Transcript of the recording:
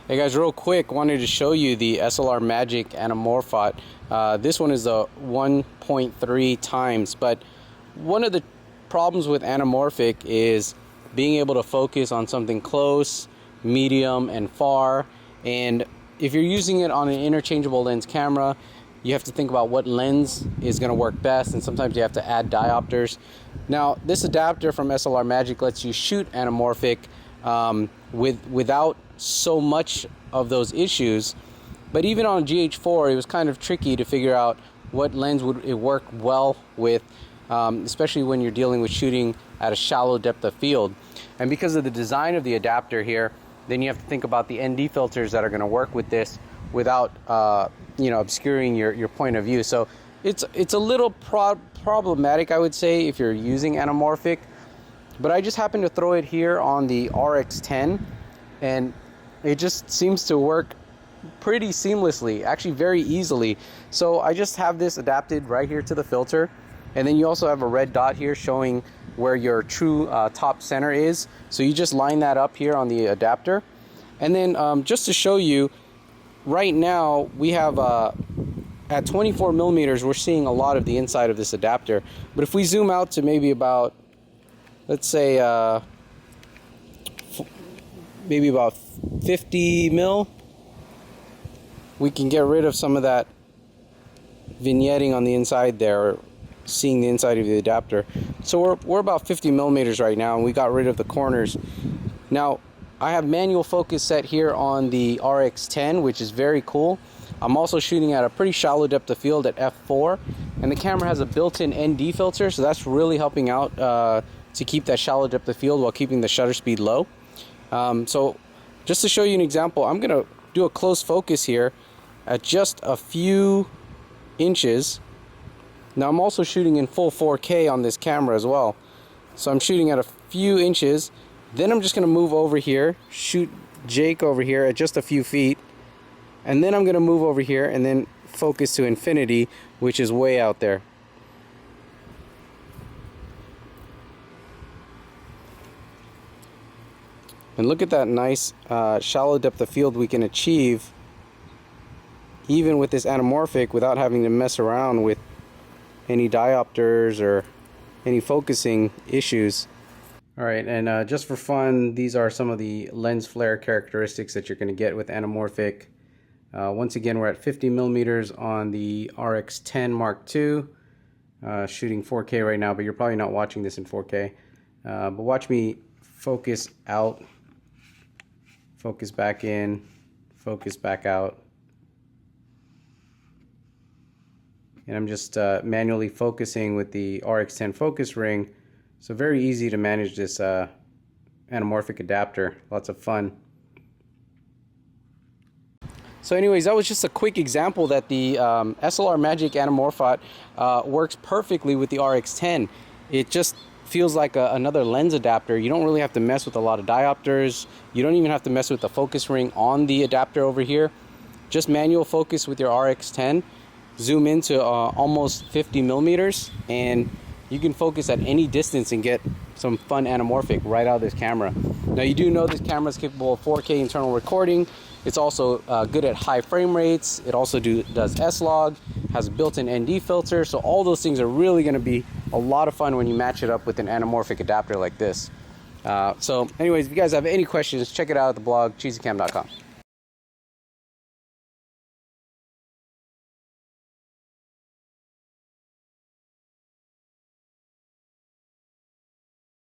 Hey guys, real quick, wanted to show you the SLR Magic Anamorphic. This one is a 1.3 times, but one of the problems with Anamorphic is being able to focus on something close, medium, and far. And if you're using it on an interchangeable lens camera, you have to think about what lens is going to work best, and sometimes you have to add diopters. Now, this adapter from SLR Magic lets you shoot Anamorphic without so much of those issues, but even on GH4 it was kind of tricky to figure out what lens would it work well with, especially when you're dealing with shooting at a shallow depth of field. And because of the design of the adapter here, then you have to think about the ND filters that are going to work with this without obscuring your point of view. So it's a little problematic, I would say, if you're using Anamorphic. But I just happened to throw it here on the RX10, and it just seems to work pretty seamlessly, actually very easily. So I just have this adapted right here to the filter, and then you also have a red dot here showing where your true top center is. So you just line that up here on the adapter. And then just to show you, right now we have at 24 millimeters, we're seeing a lot of the inside of this adapter. But if we zoom out to maybe about, let's say maybe about 50 mil, we can get rid of some of that vignetting on the inside there, or seeing the inside of the adapter. So we're about 50 millimeters right now, and we got rid of the corners. Now I have manual focus set here on the RX10, which is very cool. I'm also shooting at a pretty shallow depth of field at f4, and the camera has a built-in ND filter, so that's really helping out to keep that shallow depth of field while keeping the shutter speed low. So just to show you an example, I'm gonna do a close focus here at just a few inches. Now I'm also shooting in full 4K on this camera as well, so I'm shooting at a few inches. Then I'm just gonna move over here, shoot Jake over here at just a few feet, and then I'm gonna move over here and then focus to infinity, which is way out there. And look at that nice shallow depth of field we can achieve even with this Anamorphic without having to mess around with any diopters or any focusing issues. Alright, and just for fun, these are some of the lens flare characteristics that you're going to get with Anamorphic. Once again, we're at 50 millimeters on the RX10 Mark II, shooting 4K right now, but you're probably not watching this in 4K. But watch me focus out, focus back in, focus back out. And I'm just manually focusing with the RX10 focus ring. So very easy to manage this Anamorphic adapter. Lots of fun. So anyways, that was just a quick example that the SLR Magic Anamorphic works perfectly with the RX10. It just feels like another lens adapter. You don't really have to mess with a lot of diopters. You don't even have to mess with the focus ring on the adapter over here. Just manual focus with your RX10. Zoom into almost 50 millimeters, and you can focus at any distance and get some fun Anamorphic right out of this camera. Now you do know this camera is capable of 4K internal recording. It's also good at high frame rates. It also does SLOG, has a built-in ND filter, so all those things are really going to be a lot of fun when you match it up with an Anamorphic adapter like this. So anyways, if you guys have any questions, check it out at the blog, Cheesycam.com.